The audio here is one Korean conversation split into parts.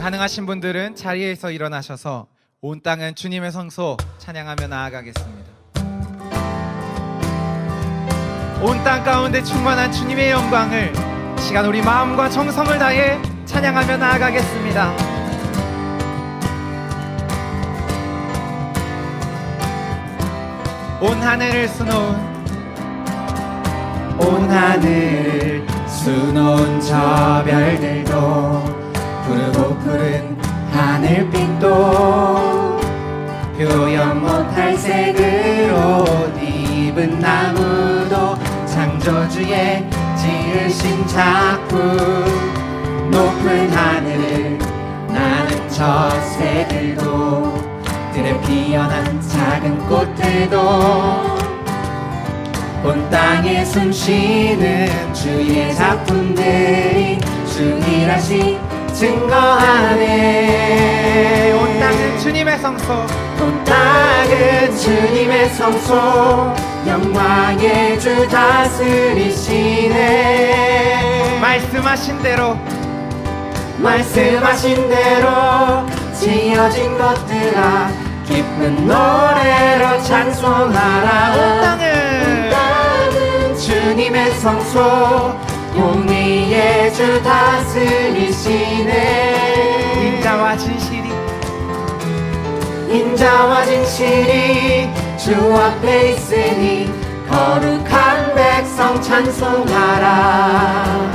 가능하신 분들은 자리에서 일어나셔서 온 땅은 주님의 성소 찬양하며 나아가겠습니다. 온 땅 가운데 충만한 주님의 영광을 시간 우리 마음과 정성을 다해 찬양하며 나아가겠습니다. 온 하늘을 수놓은 저 별들도 푸르고 푸른 하늘빛도 표현 못할 색으로 입은 나무도 창조주의 지으신 작품 높은 하늘을 나는 저 새들도 들에 피어난 작은 꽃들도 온 땅에 숨쉬는 주의 작품들이 주 일하시 증거하네. 온 땅은 주님의 성소, 온 땅은 주님의 성소, 영광의 주 다스리시네. 말씀하신 대로 지어진 것들아 기쁜 노래로 찬송하라. 온 땅은 주님의 성소, 공의의 주 다스리시네. 인자와 진실이 주 앞에 있으니 거룩한 백성 찬송하라.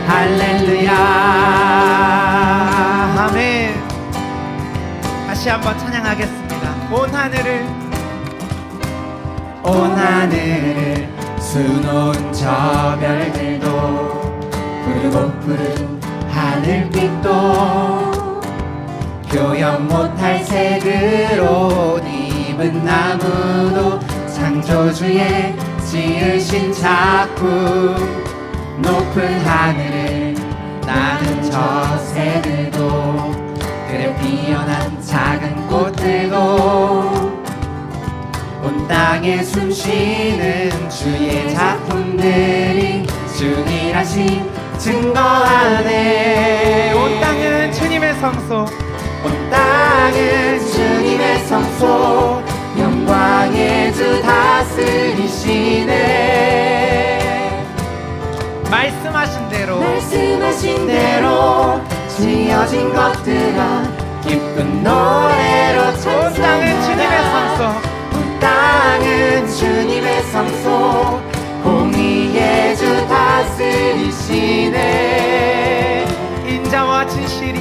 할렐루야. 아멘. 다시 한번 찬양하겠습니다. 온 하늘을 수놓은 저 별들도 푸르고 푸른 하늘빛도 표현 못할 색으로 입은 나무도 창조주의 지으신 작품 높은 하늘을 나는 저 새들도 들에 피어난 작은 꽃들도 온 땅에 숨쉬는 주의 작품들이 주 일하심 증거하네. 온 땅은 주님의 성소, 온 땅은 주님의 성소, 영광의 주 다스리시네. 말씀하신 대로 지어진 것들아 기쁜 노래로 찬송하라. 온 땅은 주님의 성소, 온 땅은 주님의 성소, 공의의 주 다스리시네. 인자와 진실이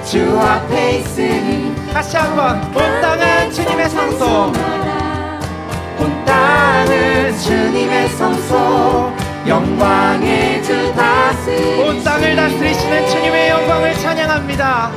주 앞에 있으니 다시 한번 온 땅은 주님의 성소, 온 땅은 주님의 성소, 영광의 주 다스리시네. 온 땅을 다스리시는 주님의 영광을 찬양합니다.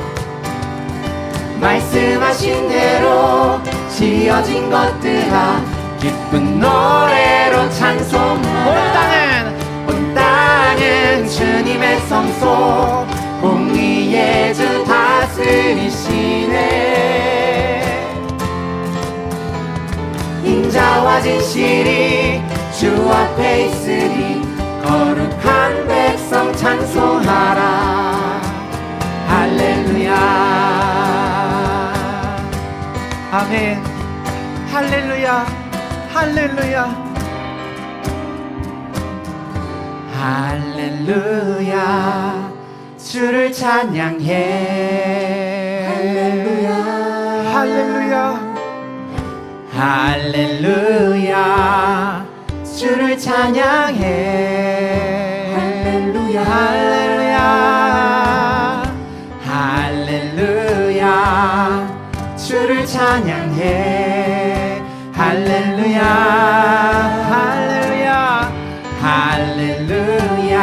말씀하신 대로 지어진 것들아 기쁜 노래로 찬송하라. 온 땅은 주님의 성소, 공의의 주 다스리시네. 인자와 진실이 주 앞에 있으니 거룩한 백성 찬송하라. 할렐루야. 아멘. 할렐루야. 할렐루야. 할렐루야. 주를 찬양해. 할렐루야. 할렐루야. 할렐루야. 주를 찬양해. 할렐루야. 할렐루야. 할렐루야. 주를 찬양해. 할렐루야. 할렐루야. 할렐루야.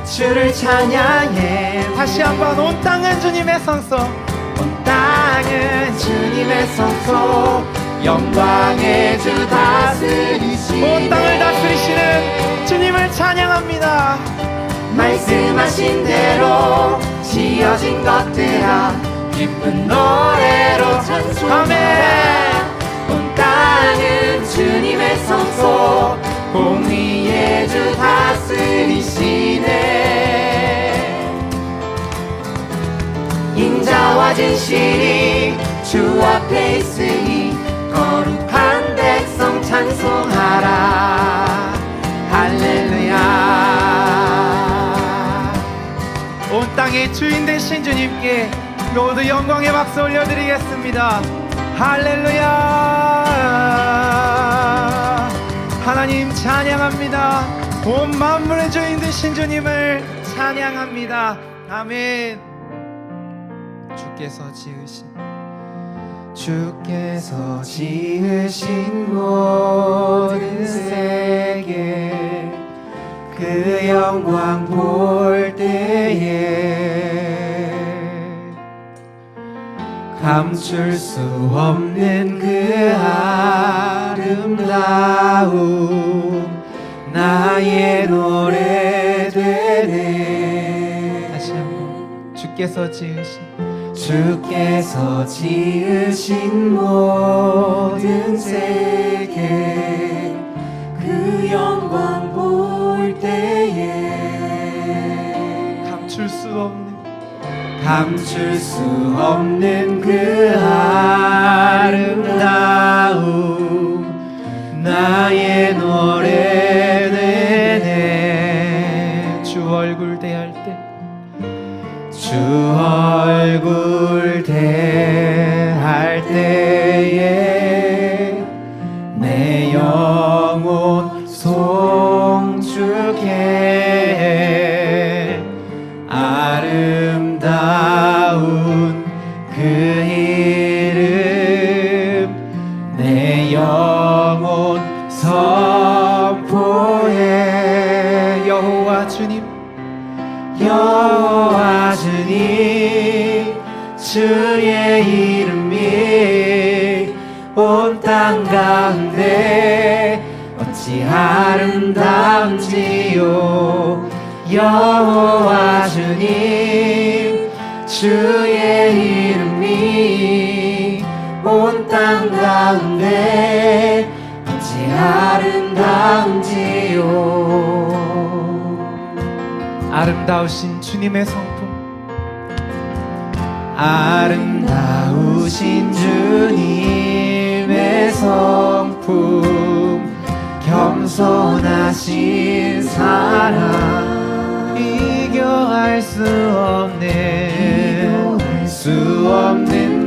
주를 찬양해. 다시 한번 온 땅은 주님의 성소, 온 땅은 주님의 성소, 영광의 주 다스리시네. 온 땅을 다스리시는 주님을 찬양합니다. 말씀하신 대로 지어진 것들아 기쁜 노래로 찬송하라. 온 땅은 주님의 성소, 공의의 주 다스리시네. 낮은 신이 주 앞에 있으니 거룩한 백성 찬송하라. 할렐루야. 온 땅의 주인 되신 주님께 모두 영광의 박수 올려드리겠습니다. 할렐루야. 하나님 찬양합니다. 온 만물의 주인 되신 주님을 찬양합니다. 아멘. 주께서 지으신 모든 세계 그 영광 볼 때에 감출 수 없는 그 아름다움 나의 노래 되네. 다시 한번. 주께서 지으신 모든 세계 그 영광 볼 때에 감출 수 없는 그 아름다움 나의 노래 되네. 주 얼굴 대할 때에 내 영혼 송축해. 아름다운 그 이름 내 영혼 선포해. 여호와 주님 주의 이름이 온 땅 가운데 어찌 아름다운지요. 여호와 주님 주의 이름이 온 땅 가운데 어찌 아름다운지요. 아름다우신 주님의 성품, 아름다우신 주님의 성품, 겸손하신 사랑, 비교할 수 없는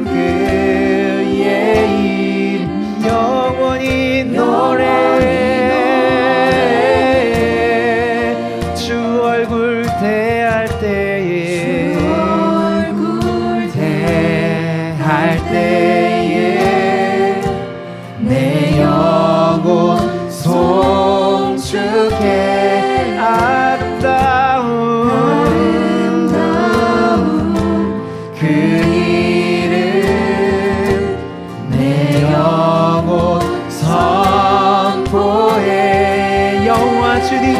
그의 이름 영원히 노래해. 주 얼굴 대할 때에 내 영혼 송축해. 아름다운 그 이름 내 영혼 선포해. 여호와 주님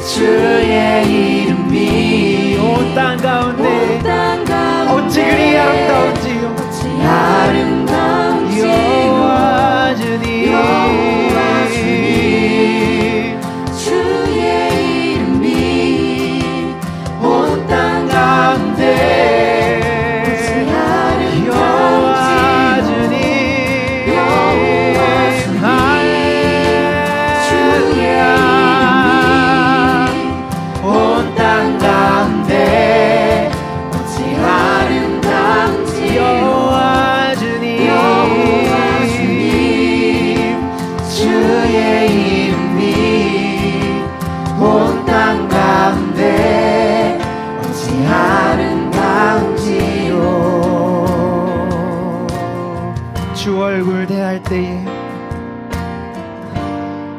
주의 이름이 온 땅 가운데 어찌 그리 아름다운지요. 여호와 주님 주의 이름이 온 땅 가운데 여호와 주님 할렐루야. 온 땅 가운데 어찌 아름다운지. 여호와 주님 주의 이름이 온 땅 가운데 어찌 아름다운지요. 주 얼굴 대할 때에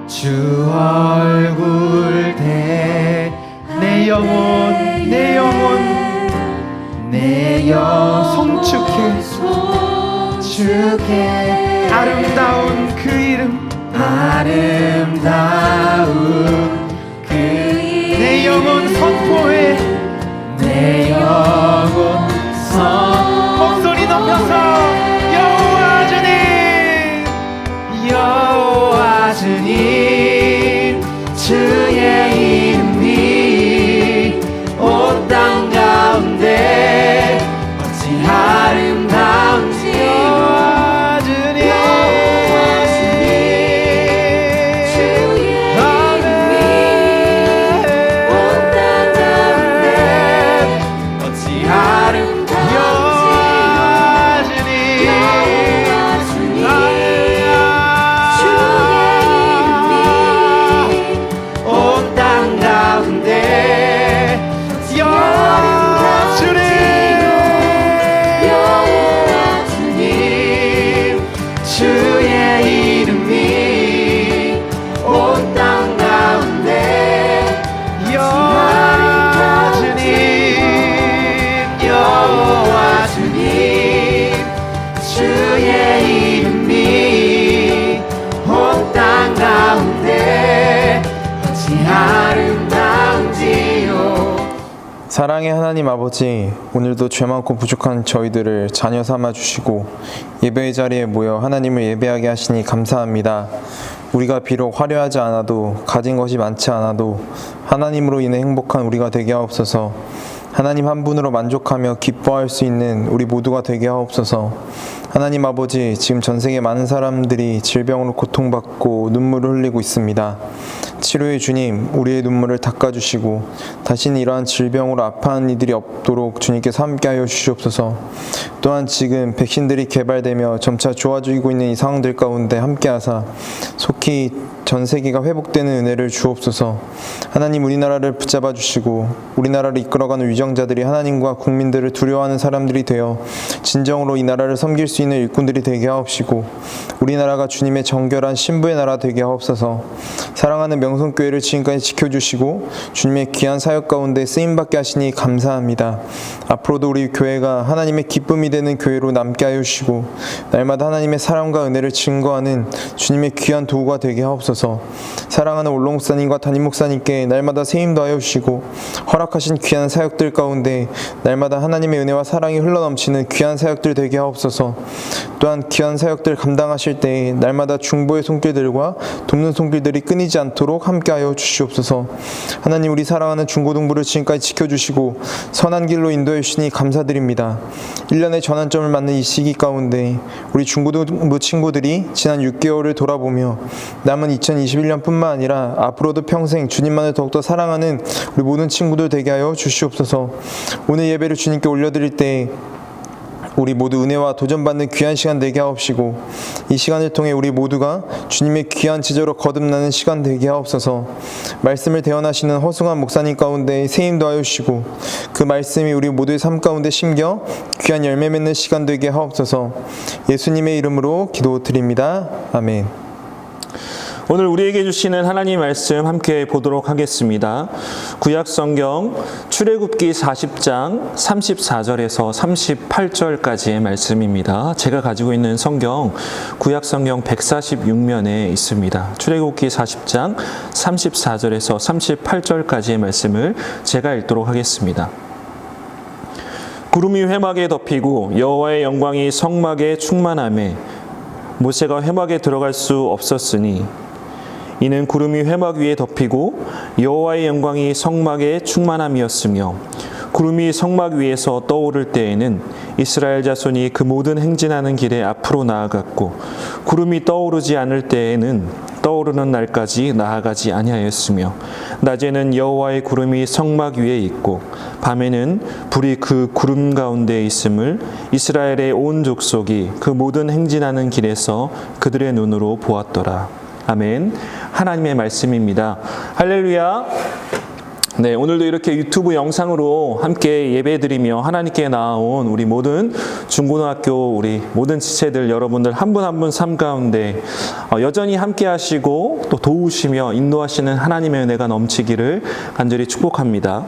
주 얼굴 대 내 영혼 송축해. 아름다운 그 이름 내 영혼 선포해. 내 영혼 목소리 높여서 여호와 주님 주의 이름이 가운데 여호와 주님 여호와 주님 주의 이름이 온 땅 가운데 여호와 주님 여호와 주님 주의 이름이 온 땅 가운데 어찌 아름다운지요. 사랑의 하나님 아버지, 오늘도 죄 많고 부족한 저희들을 자녀 삼아 주시고 예배의 자리에 모여 하나님을 예배하게 하시니 감사합니다. 우리가 비록 화려하지 않아도, 가진 것이 많지 않아도 하나님으로 인해 행복한 우리가 되게 하옵소서. 하나님 한 분으로 만족하며 기뻐할 수 있는 우리 모두가 되게 하옵소서. 하나님 아버지, 지금 전 세계 많은 사람들이 질병으로 고통받고 눈물을 흘리고 있습니다. 치료의 주님, 우리의 눈물을 닦아주시고 다시는 이러한 질병으로 아파하는 이들이 없도록 주님께서 함께하여 주시옵소서. 또한 지금 백신들이 개발되며 점차 좋아지고 있는 이 상황들 가운데 함께하사 속히 전 세계가 회복되는 은혜를 주옵소서. 하나님, 우리나라를 붙잡아 주시고 우리나라를 이끌어가는 위정자들이 하나님과 국민들을 두려워하는 사람들이 되어 진정으로 이 나라를 섬길 수 있는 일꾼들이 되게 하옵시고 우리나라가 주님의 정결한 신부의 나라 되게 하옵소서. 사랑하는 명성교회를 지금까지 지켜주시고 주님의 귀한 사역 가운데 쓰임받게 하시니 감사합니다. 앞으로도 우리 교회가 하나님의 기쁨이 되는 교회로 남게 하여 주시고 날마다 하나님의 사랑과 은혜를 증거하는 주님의 귀한 도구가 되게 하옵소서. 사랑하는 올로 목사님과 담임 목사님께 날마다 세임도 하여 주시고 허락하신 귀한 사역들 가운데 날마다 하나님의 은혜와 사랑이 흘러넘치는 귀한 사역들 되게 하옵소서. 또한 귀한 사역들 감당하실 때 날마다 중보의 손길들과 돕는 손길들이 끊이지 않도록 함께하여 주시옵소서. 하나님, 우리 사랑하는 중고등부를 지금까지 지켜주시고 선한 길로 인도해 주시니 감사드립니다. 1년의 전환점을 맞는 이 시기 가운데 우리 중고등부 친구들이 지난 6개월을 돌아보며 남은 2021년뿐만 아니라 앞으로도 평생 주님만을 더욱더 사랑하는 우리 모든 친구들 되게 하여 주시옵소서. 오늘 예배를 주님께 올려드릴 때 우리 모두 은혜와 도전받는 귀한 시간 되게 하옵시고 이 시간을 통해 우리 모두가 주님의 귀한 지저로 거듭나는 시간 되게 하옵소서. 말씀을 대언하시는 허승환 목사님 가운데 세임도 하여 주시고 그 말씀이 우리 모두의 삶 가운데 심겨 귀한 열매 맺는 시간 되게 하옵소서. 예수님의 이름으로 기도드립니다. 아멘. 오늘 우리에게 주시는 하나님 말씀 함께 보도록 하겠습니다. 구약성경 출애굽기 40장 34절에서 38절까지의 말씀입니다. 제가 가지고 있는 성경 구약성경 146면에 있습니다. 출애굽기 40장 34절에서 38절까지의 말씀을 제가 읽도록 하겠습니다. 구름이 회막에 덮이고 여호와의 영광이 성막에 충만하매 모세가 회막에 들어갈 수 없었으니 이는 구름이 회막 위에 덮이고 여호와의 영광이 성막에 충만함이었으며 구름이 성막 위에서 떠오를 때에는 이스라엘 자손이 그 모든 행진하는 길에 앞으로 나아갔고 구름이 떠오르지 않을 때에는 떠오르는 날까지 나아가지 아니하였으며 낮에는 여호와의 구름이 성막 위에 있고 밤에는 불이 그 구름 가운데 있음을 이스라엘의 온 족속이 그 모든 행진하는 길에서 그들의 눈으로 보았더라. 아멘. 하나님의 말씀입니다. 할렐루야. 네, 오늘도 이렇게 유튜브 영상으로 함께 예배드리며 하나님께 나아온 우리 모든 중고등학교 우리 모든 지체들 여러분들 한 분 한 분 삶 가운데 여전히 함께 하시고 또 도우시며 인도하시는 하나님의 은혜가 넘치기를 간절히 축복합니다.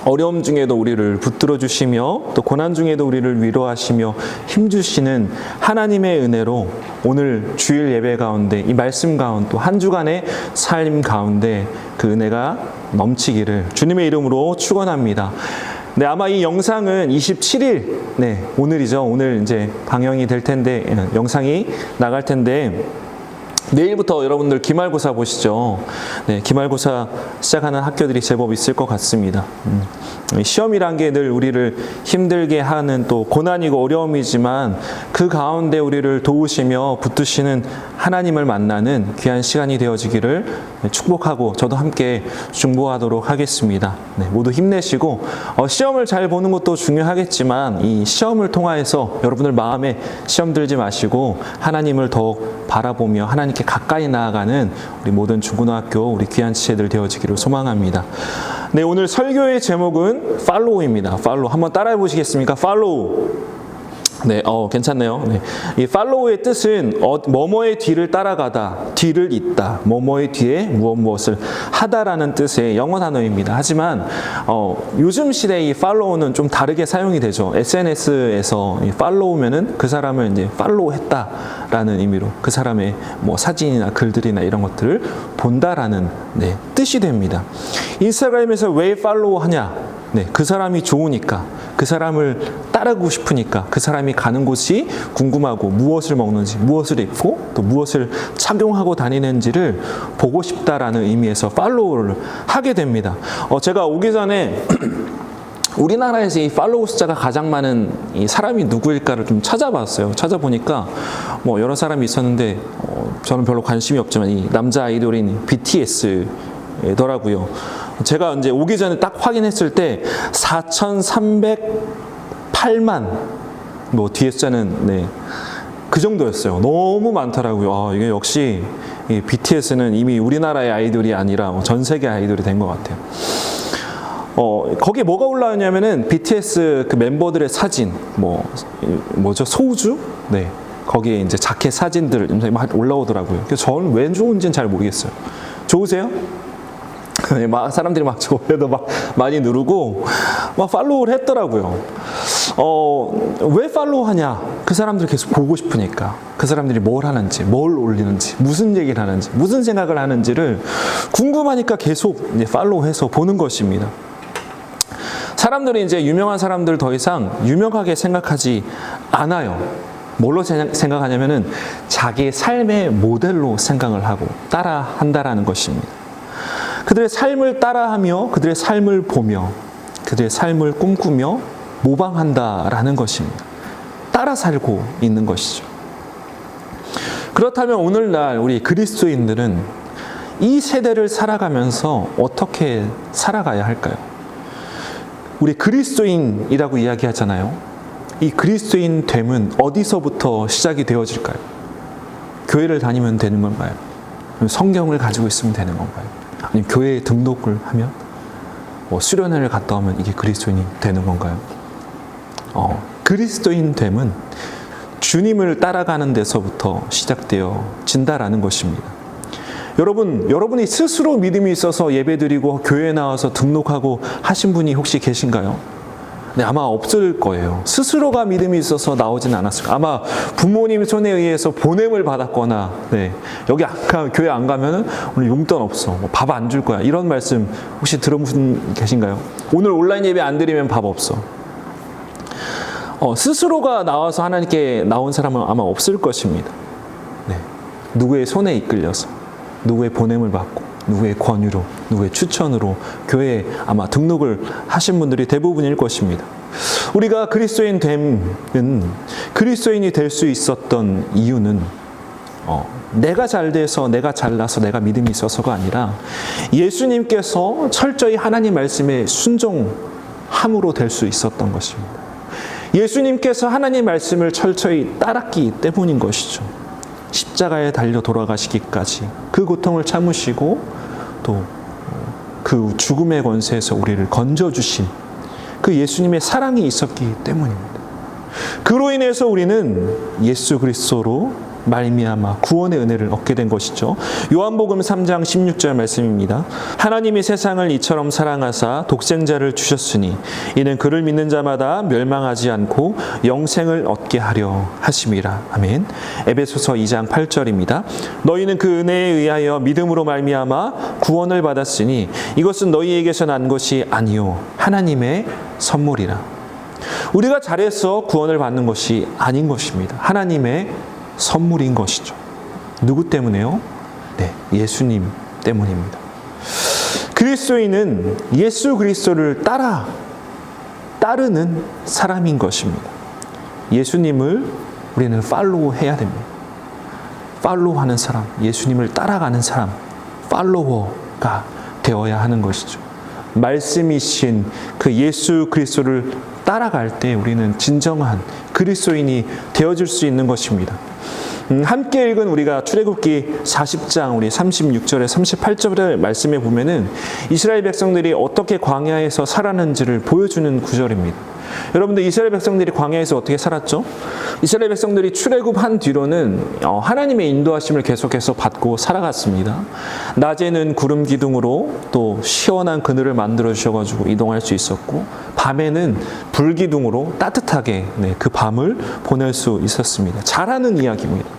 어려움 중에도 우리를 붙들어 주시며 또 고난 중에도 우리를 위로하시며 힘주시는 하나님의 은혜로 오늘 주일 예배 가운데 이 말씀 가운데 또 한 주간의 삶 가운데 그 은혜가 넘치기를 주님의 이름으로 축원합니다. 네, 아마 이 영상은 27일, 네, 오늘이죠. 오늘 이제 방영이 될 텐데 영상이 나갈 텐데 내일부터 여러분들 기말고사 보시죠. 네, 기말고사 시작하는 학교들이 제법 있을 것 같습니다. 시험이란 게 늘 우리를 힘들게 하는 또 고난이고 어려움이지만 그 가운데 우리를 도우시며 붙드시는 하나님을 만나는 귀한 시간이 되어지기를 축복하고 저도 함께 중보하도록 하겠습니다. 네, 모두 힘내시고 시험을 잘 보는 것도 중요하겠지만 이 시험을 통하여서 여러분들 마음에 시험 들지 마시고 하나님을 더욱 바라보며 하나님께 하나님께 가까이 나아가는 우리 모든 중고등학교 우리 귀한 지체들 되어지기를 소망합니다. 네, 오늘 설교의 제목은 팔로우입니다. 팔로우. 한번 따라해 보시겠습니까? 팔로우. 네, 괜찮네요. 네. 이 팔로우의 뜻은 뭐뭐의 뒤를 따라가다, 뒤를 잇다, 뭐뭐의 뒤에 무엇을 하다라는 뜻의 영어 단어입니다. 하지만 요즘 시대의 이 팔로우는 좀 다르게 사용이 되죠. SNS에서 이 팔로우면은 그 사람을 이제 팔로우했다라는 의미로 그 사람의 뭐 사진이나 글들이나 이런 것들을 본다라는 뜻이 됩니다. 인스타그램에서 왜 팔로우하냐? 네, 그 사람이 좋으니까, 그 사람을 따르고 싶으니까, 그 사람이 가는 곳이 궁금하고 무엇을 먹는지, 무엇을 입고 또 무엇을 착용하고 다니는지를 보고 싶다라는 의미에서 팔로우를 하게 됩니다. 제가 오기 전에 우리나라에서 이 팔로우 숫자가 가장 많은 이 사람이 누구일까를 좀 찾아봤어요. 찾아보니까 뭐 여러 사람이 있었는데 저는 별로 관심이 없지만 이 남자 아이돌인 BTS더라고요. 제가 이제 오기 전에 딱 확인했을 때 4,308만 뭐 뒤에 숫자는 그 정도였어요. 너무 많더라고요. 이게 역시 이 BTS는 이미 우리나라의 아이돌이 아니라 전 세계 아이돌이 된 것 같아요. 거기에 뭐가 올라오냐면은 BTS 그 멤버들의 사진, 뭐죠? 소우주? 네. 거기에 이제 자켓 사진들 막 올라오더라고요. 그래서 저는 왜 좋은지는 잘 모르겠어요. 좋으세요? 막 사람들이 막 저에도 막 많이 누르고 막 팔로우를 했더라고요. 왜 팔로우하냐? 그 사람들 계속 보고 싶으니까. 그 사람들이 뭘 하는지, 뭘 올리는지, 무슨 얘기를 하는지, 무슨 생각을 하는지를 궁금하니까 계속 이제 팔로우해서 보는 것입니다. 사람들이 이제 유명한 사람들 더 이상 유명하게 생각하지 않아요. 뭘로 생각하냐면은 자기의 삶의 모델로 생각을 하고 따라한다라는 것입니다. 그들의 삶을 따라하며 그들의 삶을 보며 그들의 삶을 꿈꾸며 모방한다라는 것입니다. 따라 살고 있는 것이죠. 그렇다면 오늘날 우리 그리스도인들은 이 세대를 살아가면서 어떻게 살아가야 할까요? 우리 그리스도인이라고 이야기하잖아요. 이 그리스도인 됨은 어디서부터 시작이 되어질까요? 교회를 다니면 되는 건가요? 성경을 가지고 있으면 되는 건가요? 아니면 교회에 등록을 하면 수련회를 갔다 오면 이게 그리스도인이 되는 건가요? 그리스도인 됨은 주님을 따라가는 데서부터 시작되어진다라는 것입니다. 여러분이 스스로 믿음이 있어서 예배드리고 교회에 나와서 등록하고 하신 분이 혹시 계신가요? 네, 아마 없을 거예요. 스스로가 믿음이 있어서 나오진 않았을 거예요. 아마 부모님 손에 의해서 보냄을 받았거나, 여기 교회 안 가면은 오늘 용돈 없어, 밥 안 줄 거야, 이런 말씀 혹시 들어본 계신가요? 오늘 온라인 예배 안 드리면 밥 없어. 스스로가 나와서 하나님께 나온 사람은 아마 없을 것입니다. 누구의 손에 이끌려서, 누구의 보냄을 받고, 누구의 권유로, 누구의 추천으로 교회에 아마 등록을 하신 분들이 대부분일 것입니다. 우리가 그리스도인 됨은, 그리스도인이 될 수 있었던 이유는 내가 잘 돼서, 내가 잘나서, 내가 믿음이 있어서가 아니라 예수님께서 철저히 하나님 말씀에 순종함으로 될 수 있었던 것입니다. 예수님께서 하나님 말씀을 철저히 따랐기 때문인 것이죠. 십자가에 달려 돌아가시기까지 그 고통을 참으시고 또 그 죽음의 권세에서 우리를 건져주신 그 예수님의 사랑이 있었기 때문입니다. 그로 인해서 우리는 예수 그리스도로 말미암아 구원의 은혜를 얻게 된 것이죠. 요한복음 3장 16절 말씀입니다. 하나님이 세상을 이처럼 사랑하사 독생자를 주셨으니 이는 그를 믿는 자마다 멸망하지 않고 영생을 얻게 하려 하심이라. 아멘. 에베소서 2장 8절입니다. 너희는 그 은혜에 의하여 믿음으로 말미암아 구원을 받았으니 이것은 너희에게서 난 것이 아니요 하나님의 선물이라. 우리가 잘해서 구원을 받는 것이 아닌 것입니다. 하나님의 선물인 것이죠. 누구 때문에요? 예수님 때문입니다. 그리스도인은 예수 그리스도를 따르는 사람인 것입니다. 예수님을 우리는 팔로우해야 됩니다. 팔로우하는 사람, 예수님을 따라가는 사람, 팔로워가 되어야 하는 것이죠. 말씀이신 그 예수 그리스도를 따라갈 때 우리는 진정한 그리스도인이 되어질 수 있는 것입니다. 함께 읽은 우리가 출애굽기 40장 우리 36절에 38절의 말씀에 보면은 이스라엘 백성들이 어떻게 광야에서 살았는지를 보여주는 구절입니다. 여러분들 이스라엘 백성들이 광야에서 어떻게 살았죠? 이스라엘 백성들이 출애굽한 뒤로는 하나님의 인도하심을 계속해서 받고 살아갔습니다. 낮에는 구름 기둥으로 또 시원한 그늘을 만들어 주셔가지고 이동할 수 있었고, 밤에는 불 기둥으로 따뜻하게 그 밤을 보낼 수 있었습니다. 잘하는 이야기입니다.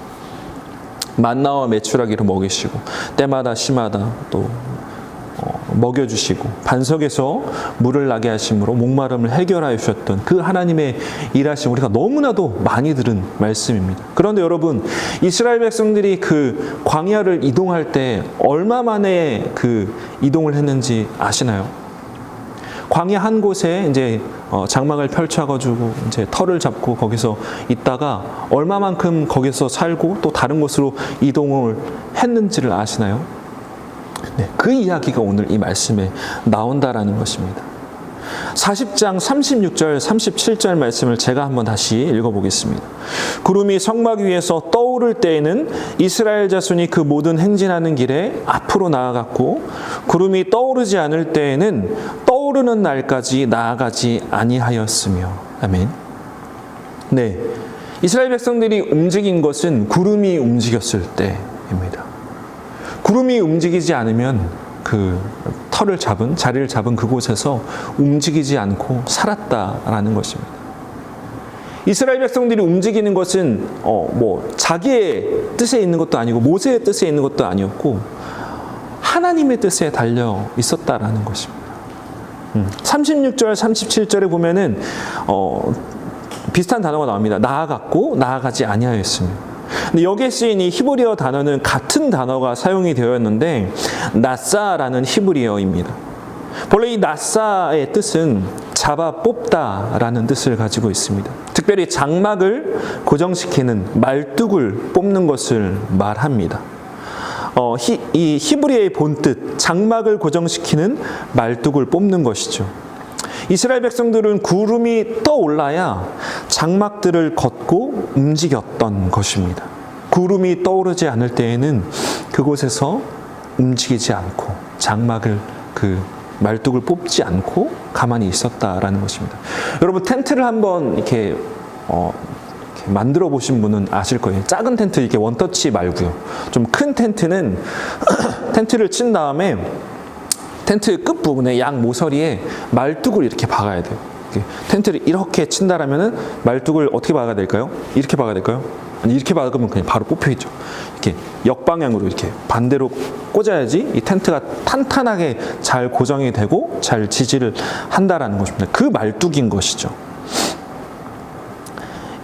만나와 메추라기로 먹이시고 때마다 시마다 또 먹여주시고 반석에서 물을 나게 하심으로 목마름을 해결하여 주셨던 그 하나님의 일하심, 우리가 너무나도 많이 들은 말씀입니다. 그런데 여러분, 이스라엘 백성들이 그 광야를 이동할 때 얼마 만에 그 이동을 했는지 아시나요? 광야 한 곳에 이제 장막을 펼쳐가지고 이제 터를 잡고 거기서 있다가 얼마만큼 거기서 살고 또 다른 곳으로 이동을 했는지를 아시나요? 네, 그 이야기가 오늘 이 말씀에 나온다라는 것입니다. 40장 36절 37절 말씀을 제가 한번 다시 읽어보겠습니다. 구름이 성막 위에서 떠오를 때에는 이스라엘 자손이 그 모든 행진하는 길에 앞으로 나아갔고, 구름이 떠오르지 않을 때에는 떠오르는 날까지 나아가지 아니하였으며. 아멘. 네, 이스라엘 백성들이 움직인 것은 구름이 움직였을 때입니다. 구름이 움직이지 않으면 그 터를 잡은, 자리를 잡은 그곳에서 움직이지 않고 살았다라는 것입니다. 이스라엘 백성들이 움직이는 것은 자기의 뜻에 있는 것도 아니고 모세의 뜻에 있는 것도 아니었고 하나님의 뜻에 달려 있었다라는 것입니다. 36절, 37절에 보면은 비슷한 단어가 나옵니다. 나아갔고 나아가지 아니하였으며. 근데 여기에 쓰인 이 히브리어 단어는 같은 단어가 사용이 되었는데 나사라는 히브리어입니다. 본래 이 나사의 뜻은 잡아 뽑다라는 뜻을 가지고 있습니다. 특별히 장막을 고정시키는 말뚝을 뽑는 것을 말합니다. 이 히브리어의 본뜻, 장막을 고정시키는 말뚝을 뽑는 것이죠. 이스라엘 백성들은 구름이 떠올라야 장막들을 걷고 움직였던 것입니다. 구름이 떠오르지 않을 때에는 그곳에서 움직이지 않고 장막을 그 말뚝을 뽑지 않고 가만히 있었다라는 것입니다. 여러분, 텐트를 한번 이렇게 만들어 보신 분은 아실 거예요. 작은 텐트 이렇게 원터치 말고요. 좀 큰 텐트는 텐트를 친 다음에 텐트 끝부분에 양 모서리에 말뚝을 이렇게 박아야 돼요. 텐트를 이렇게 친다라면은 말뚝을 어떻게 박아야 될까요? 이렇게 박아야 될까요? 아니, 이렇게 박으면 그냥 바로 뽑혀있죠. 이렇게 역방향으로 이렇게 반대로 꽂아야지 이 텐트가 탄탄하게 잘 고정이 되고 잘 지지를 한다라는 것입니다. 그 말뚝인 것이죠.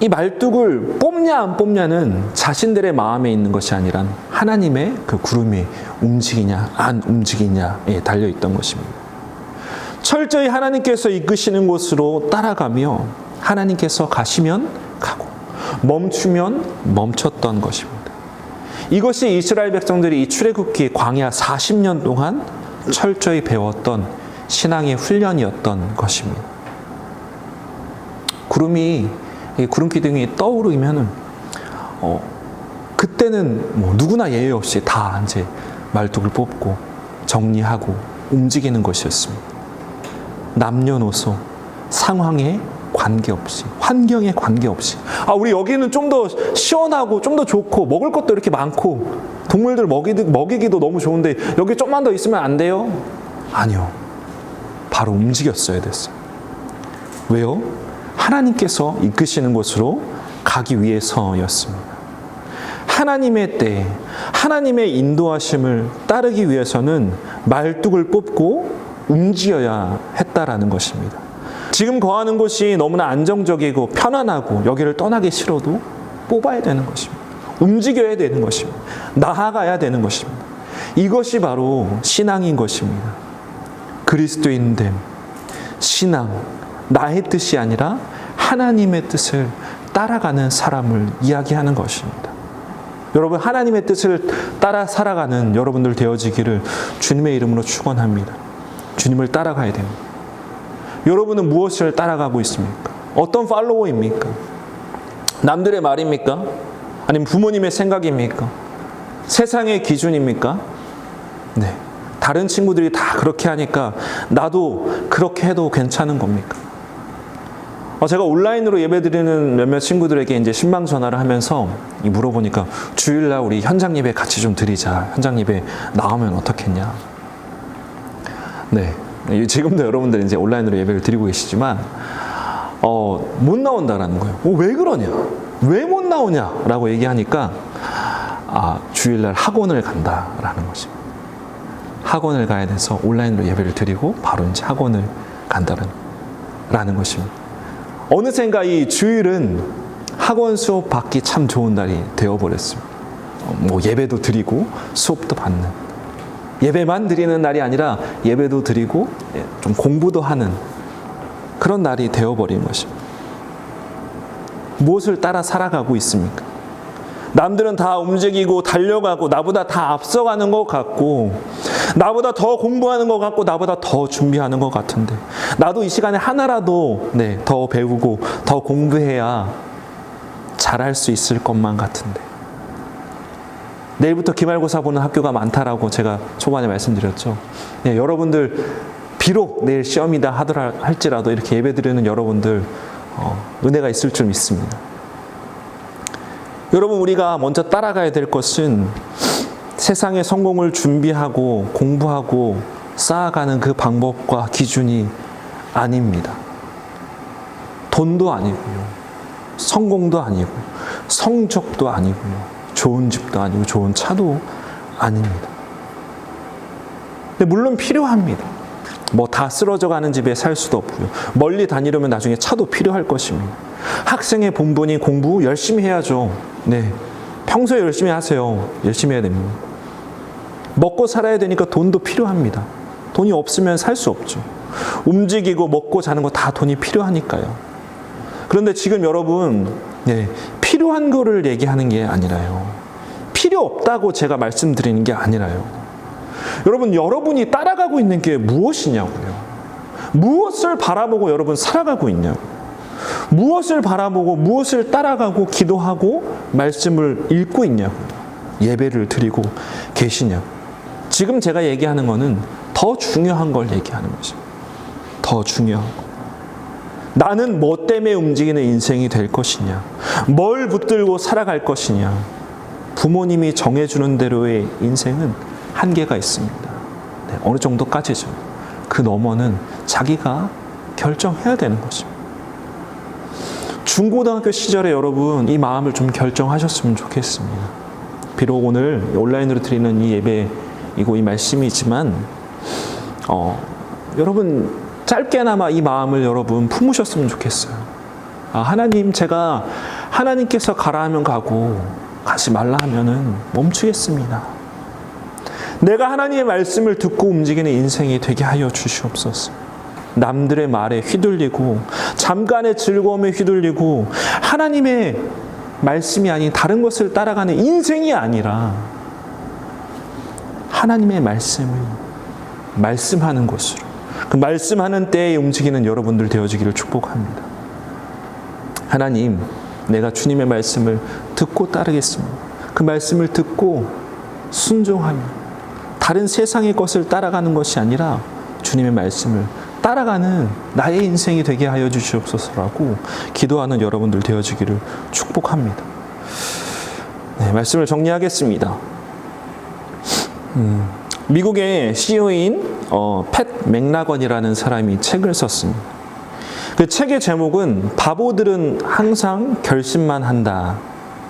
이 말뚝을 뽑냐 안 뽑냐는 자신들의 마음에 있는 것이 아니라 하나님의 그 구름이 움직이냐 안 움직이냐에 달려있던 것입니다. 철저히 하나님께서 이끄시는 곳으로 따라가며 하나님께서 가시면 가고 멈추면 멈췄던 것입니다. 이것이 이스라엘 백성들이 이 출애굽기 광야 40년 동안 철저히 배웠던 신앙의 훈련이었던 것입니다. 구름 기둥이 떠오르면은 그때는 누구나 예외 없이 다 이제 말뚝을 뽑고 정리하고 움직이는 것이었습니다. 남녀노소 상황에 관계없이, 환경에 관계없이, 우리 여기는 좀 더 시원하고 좀 더 좋고 먹을 것도 이렇게 많고 동물들 먹이기도 너무 좋은데 여기 좀만 더 있으면 안 돼요? 아니요. 바로 움직였어야 됐어요. 왜요? 하나님께서 이끄시는 곳으로 가기 위해서였습니다. 하나님의 때, 하나님의 인도하심을 따르기 위해서는 말뚝을 뽑고 움직여야 했다라는 것입니다. 지금 거하는 곳이 너무나 안정적이고 편안하고 여기를 떠나기 싫어도 뽑아야 되는 것입니다. 움직여야 되는 것입니다. 나아가야 되는 것입니다. 이것이 바로 신앙인 것입니다. 그리스도인됨, 신앙, 나의 뜻이 아니라 하나님의 뜻을 따라가는 사람을 이야기하는 것입니다. 여러분, 하나님의 뜻을 따라 살아가는 여러분들 되어지기를 주님의 이름으로 축원합니다. 주님을 따라가야 됩니다. 여러분은 무엇을 따라가고 있습니까? 어떤 팔로워입니까? 남들의 말입니까? 아니면 부모님의 생각입니까? 세상의 기준입니까? 네. 다른 친구들이 다 그렇게 하니까 나도 그렇게 해도 괜찮은 겁니까? 제가 온라인으로 예배드리는 몇몇 친구들에게 이제 신방 전화를 하면서 물어보니까 주일날 우리 현장 예배 같이 좀 드리자. 현장 예배 나오면 어떻겠냐? 네. 지금도 여러분들 이제 온라인으로 예배를 드리고 계시지만, 못 나온다라는 거예요. 왜 그러냐? 왜 못 나오냐? 라고 얘기하니까, 주일날 학원을 간다라는 것입니다. 학원을 가야 돼서 온라인으로 예배를 드리고 바로 이제 학원을 간다라는 것입니다. 어느샌가 이 주일은 학원 수업 받기 참 좋은 날이 되어버렸습니다. 예배도 드리고 수업도 받는, 예배만 드리는 날이 아니라 예배도 드리고 좀 공부도 하는 그런 날이 되어버린 것입니다. 무엇을 따라 살아가고 있습니까? 남들은 다 움직이고 달려가고 나보다 다 앞서가는 것 같고, 나보다 더 공부하는 것 같고, 나보다 더 준비하는 것 같은데, 나도 이 시간에 하나라도 더 배우고 더 공부해야 잘할 수 있을 것만 같은데, 내일부터 기말고사 보는 학교가 많다라고 제가 초반에 말씀드렸죠. 여러분들 비록 내일 시험이다 할지라도 이렇게 예배드리는 여러분들 은혜가 있을 줄 믿습니다. 여러분, 우리가 먼저 따라가야 될 것은 세상의 성공을 준비하고 공부하고 쌓아가는 그 방법과 기준이 아닙니다. 돈도 아니고요, 성공도 아니고, 성적도 아니고요, 좋은 집도 아니고, 좋은 차도 아닙니다. 근데 물론 필요합니다. 다 쓰러져 가는 집에 살 수도 없고요. 멀리 다니려면 나중에 차도 필요할 것입니다. 학생의 본분이 공부 열심히 해야죠. 네. 평소에 열심히 하세요. 열심히 해야 됩니다. 먹고 살아야 되니까 돈도 필요합니다. 돈이 없으면 살 수 없죠. 움직이고 먹고 자는 거 다 돈이 필요하니까요. 그런데 지금 여러분, 필요한 거를 얘기하는 게 아니라요, 필요 없다고 제가 말씀드리는 게 아니라요, 여러분이 따라가고 있는 게 무엇이냐고요. 무엇을 바라보고 여러분 살아가고 있냐고요. 무엇을 바라보고 무엇을 따라가고 기도하고 말씀을 읽고 있냐고요. 예배를 드리고 계시냐고요. 지금 제가 얘기하는 거는 더 중요한 걸 얘기하는 거죠. 더 중요한 거. 나는 뭐 때문에 움직이는 인생이 될 것이냐, 뭘 붙들고 살아갈 것이냐. 부모님이 정해주는 대로의 인생은 한계가 있습니다. 어느 정도까지죠. 그 너머는 자기가 결정해야 되는 것입니다. 중고등학교 시절에 여러분 이 마음을 좀 결정하셨으면 좋겠습니다. 비록 오늘 온라인으로 드리는 이 예배이고 이 말씀이지만 여러분 짧게나마 이 마음을 여러분 품으셨으면 좋겠어요. 하나님, 제가 하나님께서 가라 하면 가고 가지 말라 하면은 멈추겠습니다. 내가 하나님의 말씀을 듣고 움직이는 인생이 되게 하여 주시옵소서. 남들의 말에 휘둘리고 잠깐의 즐거움에 휘둘리고 하나님의 말씀이 아닌 다른 것을 따라가는 인생이 아니라 하나님의 말씀을 말씀하는 것으로, 그 말씀하는 때에 움직이는 여러분들 되어지기를 축복합니다. 하나님, 내가 주님의 말씀을 듣고 따르겠습니다. 그 말씀을 듣고 순종하며 다른 세상의 것을 따라가는 것이 아니라 주님의 말씀을 따라가는 나의 인생이 되게 하여 주시옵소서라고 기도하는 여러분들 되어지기를 축복합니다. 말씀을 정리하겠습니다. 미국의 CEO인 팻 맥라건이라는 사람이 책을 썼습니다. 그 책의 제목은 바보들은 항상 결심만 한다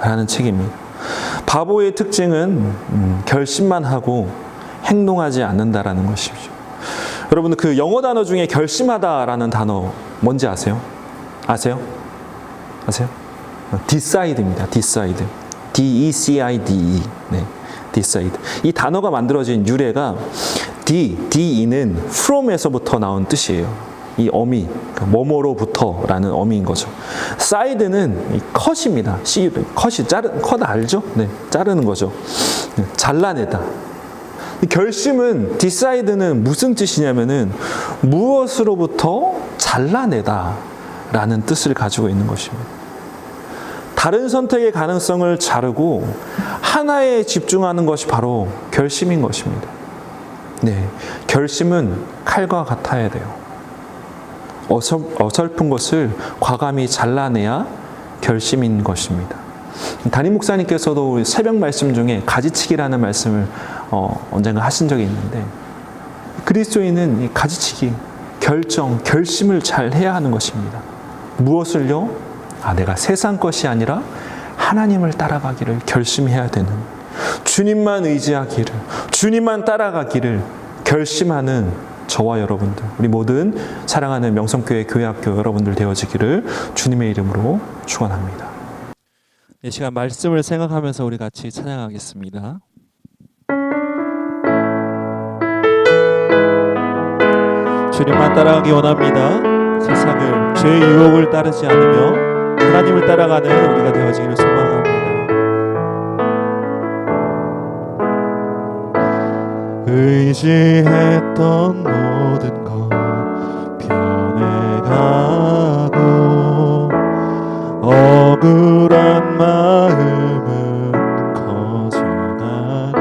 라는 책입니다. 바보의 특징은 결심만 하고 행동하지 않는다라는 것이죠. 여러분, 그 영어 단어 중에 결심하다라는 단어 뭔지 아세요? 아세요? decide입니다. decide. D-E-C-I-D-E. decide. 이 단어가 만들어진 유래가 DE는 from에서부터 나온 뜻이에요. 이 어미, 뭐뭐로부터라는 어미인 거죠. side는 컷입니다. 컷이 컷 알죠? 자르는 거죠. 잘라내다. 결심은 decide는 무슨 뜻이냐면은 무엇으로부터 잘라내다 라는 뜻을 가지고 있는 것입니다. 다른 선택의 가능성을 자르고 하나에 집중하는 것이 바로 결심인 것입니다. 네, 결심은 칼과 같아야 돼요. 어설픈 것을 과감히 잘라내야 결심인 것입니다. 담임 목사님께서도 새벽 말씀 중에 가지치기라는 말씀을 언젠가 하신 적이 있는데, 그리스도인은 이 가지치기, 결심을 잘 해야 하는 것입니다. 무엇을요? 내가 세상 것이 아니라 하나님을 따라가기를 결심해야 되는, 주님만 의지하기를, 주님만 따라가기를 결심하는 저와 여러분들, 우리 모든 사랑하는 명성교회 교회학교 여러분들 되어지기를 주님의 이름으로 축원합니다. 이 시간 말씀을 생각하면서 우리 같이 찬양하겠습니다. 주님만 따라가기 원합니다. 세상을, 죄의 유혹을 따르지 않으며 하나님을 따라가는 우리가 되어지기를 소망합니다. 의지했던 모든 것 변해가고 억울한 마음은 커져가네.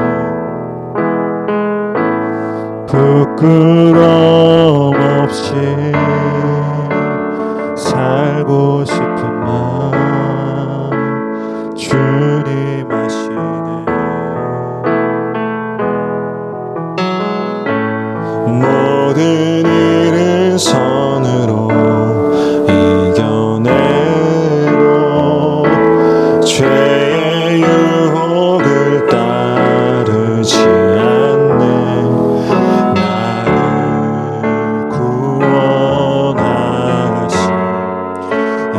부끄럼 없이 살고 싶은 마음 주님 아시네. 모든 일을 선으로 이겨내고 죄의 유혹을 따르지 않네. 나를 구원하신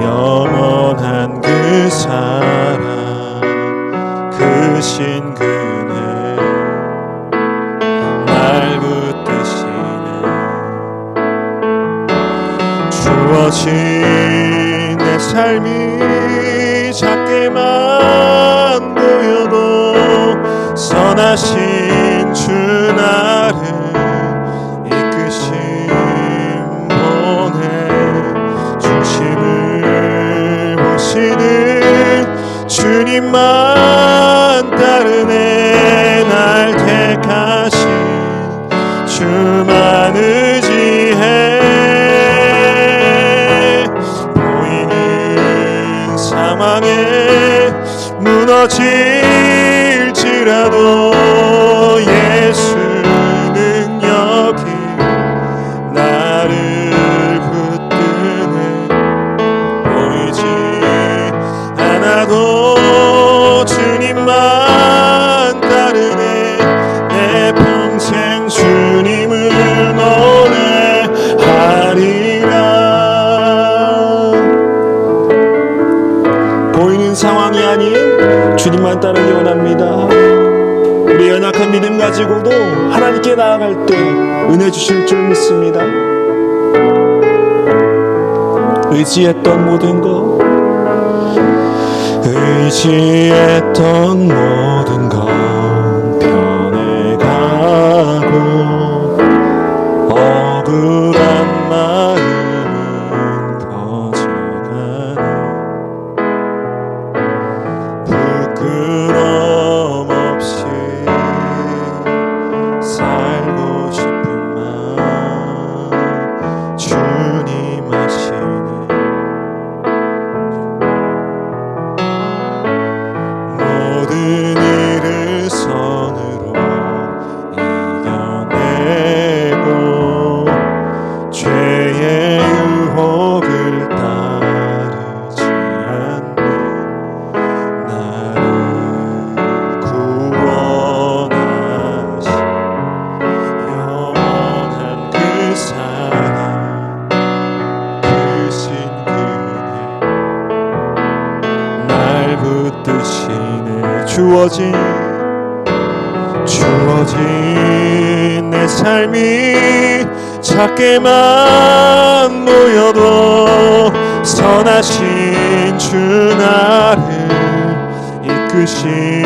영원한 그 사랑, 그 신근혜 날 붙드시네. 주어진 내 삶이 작게만 보여도 선하신 주 나를 이끄신 분의 중심을 보시는 주님만 따르네. 날 택하신 주만 의지해. 보이는 상황에 무너질지라도 예수 능력이 나를 붙드네. 보이지 않아도 주님만 따르네. 내 평생 주님을 노래하리라. 보이는 상황이 아닌 주님만 따르기 원합니다. 우리 연약한 믿음 가지고도 하나님께 나아갈 때 은혜 주실 줄 믿습니다. 의지했던 모든 것, 의지했던 모든 것 변해가고 억울한 마음은 커져가네. 부끄럼 없이 살고 싶은 마음 주님 아시네. 모든 일을 선으로 이겨내고 죄의 유혹을 따르지 않네. 나를 구원하신 영원한 그 사랑, 그 신근혜 날 붙드시네. 주어진 내 삶이 작게만 보여도 선하신 주 나를 이끄신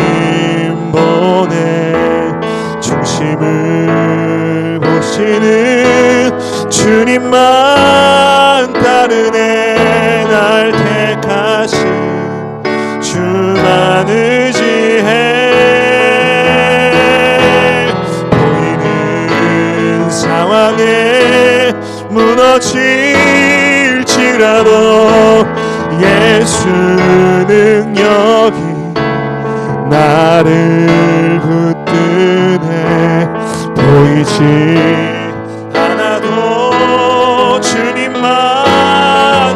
분의 중심을 보시는 주님만 따르네. 날 택하신 무너질지라도 예수 능력이 나를 붙드네. 보이지 않아도 주님만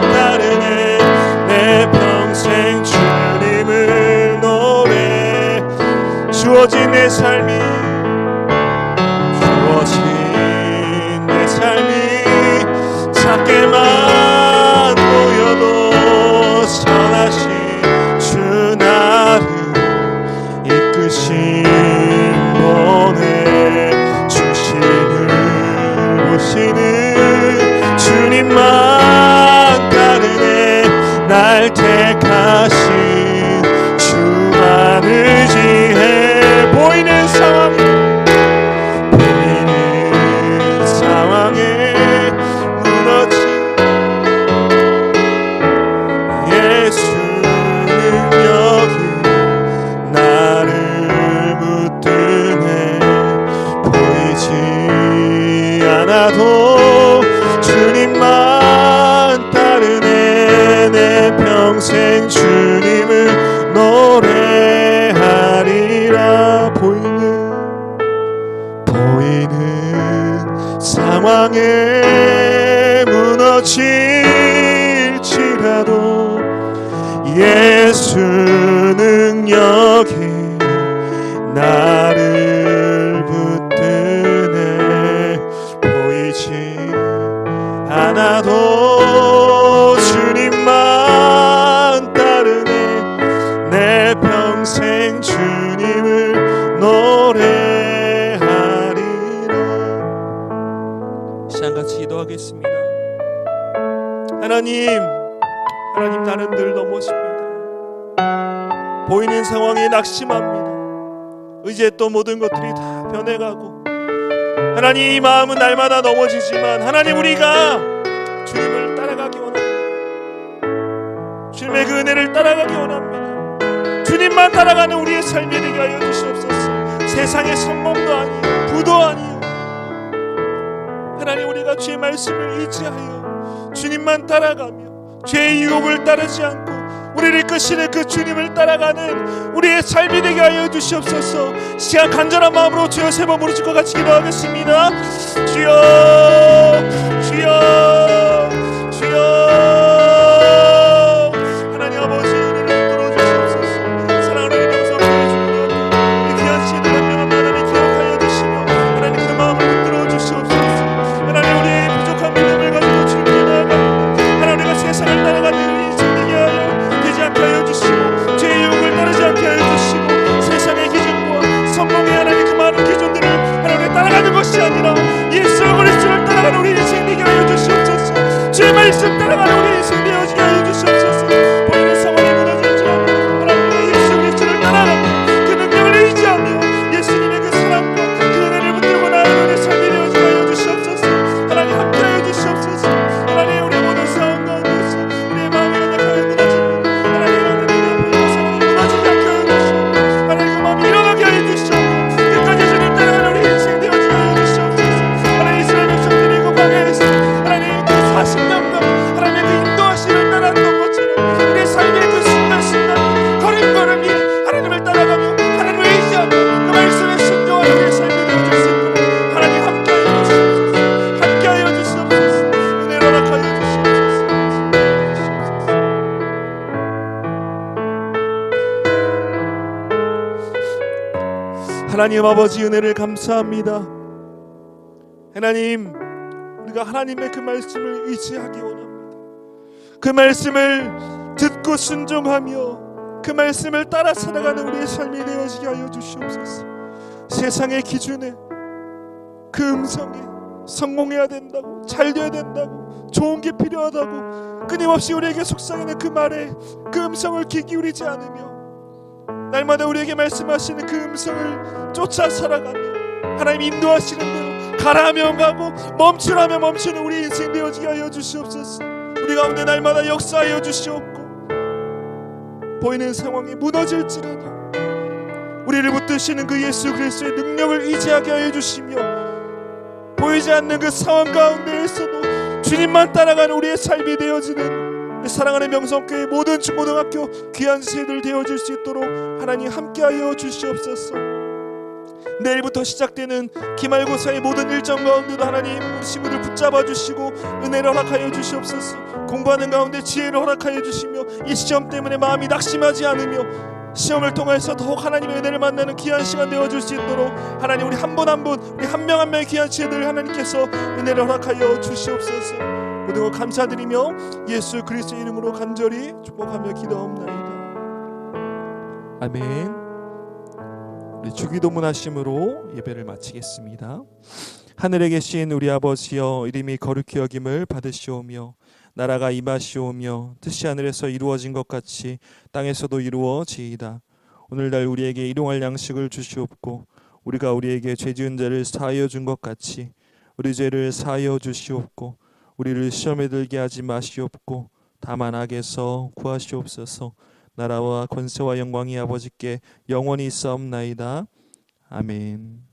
따르네. 내 평생 주님을 노래. 주어진 내 삶이 작게만 보여도 선하신 주 나를 이끄신 보내 주시는 보시는 주님만 따르네. 날 택하신 주만 의지해. 보이는 상황에 주님만 따르네. 내 평생 주님을 노래하리라. 보이는 상황에 무너질지라도 예수 능력이 나를 붙드네. 보이지 않아도 주님만 따르네. 내 평생 주님을 노래하리라. 시간같이 기도하겠습니다. 하나님 나는 늘 넘어집니다. 보이는 상황에 낙심합니다. 이제 또 모든 것들이 다 변해가고, 하나님 이 마음은 날마다 넘어지지만 하나님 우리가 주님을 따라가기 원합니다. 주님의 그 은혜를 따라가기 원합니다. 주님만 따라가는 우리의 삶이 되게 하여 주시옵소서. 세상의 성공도 아니요 부도 아니요, 하나님 우리가 주의 말씀을 의지하여 주님만 따라가며 죄의 유혹을 따르지 않고 우리를 이끄시는 그 주님을 따라가는 우리의 삶이 되게 하여 주시옵소서. 시간 간절한 마음으로 주여 세 번 부르실 것 같이 기도하겠습니다. 주여 주여 주여. 하나님 아버지 은혜를 베풀어 주시옵소서. 사랑하는 명성 보여주시고 이 귀한 시를 한명한 하나님 기억하여 주시며 하나님 그 마음을 붙들어 주시옵소서. 하나님 우리의 부족한 믿음을 가지고 주님께 나아갑니다. 하나님 우리가 세상을 따라가는 인생 되게 하여 주시고 죄의 유혹을 따르지 않게 하여 주시고 세상의 기준과 성공의 하나님 그 많은 기준들을 하나님 따라가는 것이 아니라 예수 그리스도를 따라가는 우리 인생 되게 하여 주시옵소서. 주의 말씀 따라가는 우리 인생 되어지게 하여 주시옵소서. 보이는 상황에 무너질지라도 하나님의 예수 그리스도를 따라가며 그 능력을 의지하며 예수님의 그 사랑과 그 은혜를 붙들고 나아가는 우리 삶이 되어지게 하여 주시옵소서. 하나님 함께하여 주시옵소서. 하나님 우리의 모든 상황 가운데서 우리의 마음이 연약하여 무너지고 하나님 아버지 은혜를 감사합니다. 하나님 우리가 하나님의 그 말씀을 의지하기 원합니다. 그 말씀을 듣고 순종하며 그 말씀을 따라 살아가는 우리의 삶이 되어지게 하여 주시옵소서. 세상의 기준에 그 음성에 성공해야 된다고, 잘 돼야 된다고, 좋은 게 필요하다고 끊임없이 우리에게 속삭이는 그 말에 그 음성을 귀 기울이지 않으며 날마다 우리에게 말씀하시는 그 음성을 쫓아 살아가며 하나님 인도하시는 대로 가라하면 가고 멈추라면 멈추는 우리 인생 되어지게 하여 주시옵소서. 우리 가운데 날마다 역사하여 주시옵고 보이는 상황이 무너질지라도 우리를 붙드시는 그 예수 그리스도의 능력을 의지하게 하여 주시며 보이지 않는 그 상황 가운데에서도 주님만 따라가는 우리의 삶이 되어지는 사랑하는 명성교회 모든 중고등학교 귀한 세대들 되어줄 수 있도록 하나님 함께하여 주시옵소서. 내일부터 시작되는 기말고사의 모든 일정 가운데도 하나님 우리 친구들 붙잡아 주시고 은혜를 허락하여 주시옵소서. 공부하는 가운데 지혜를 허락하여 주시며 이 시험 때문에 마음이 낙심하지 않으며 시험을 통해서 더욱 하나님의 은혜를 만나는 귀한 시간 되어줄 수 있도록 하나님 우리 한 분 한 분 우리 한 명 한 명의 귀한 지혜들을 하나님께서 은혜를 허락하여 주시옵소서. 모든 것 감사드리며 예수 그리스도의 이름으로 간절히 축복하며 기도합나이다. 아멘. 우리 주기도문 하심으로 예배를 마치겠습니다. 하늘에 계신 우리 아버지여, 이름이 거룩히 여김을 받으시오며 나라가 임하시오며 뜻이 하늘에서 이루어진 것 같이 땅에서도 이루어지이다. 오늘날 우리에게 일용할 양식을 주시옵고 우리가 우리에게 죄 지은 자를 사하여 준 것 같이 우리 죄를 사하여 주시옵고 우리를 시험에 들게 하지 마시옵고 다만 악에서 구하시옵소서. 나라와 권세와 영광이 아버지께 영원히 있사옵나이다. 아멘.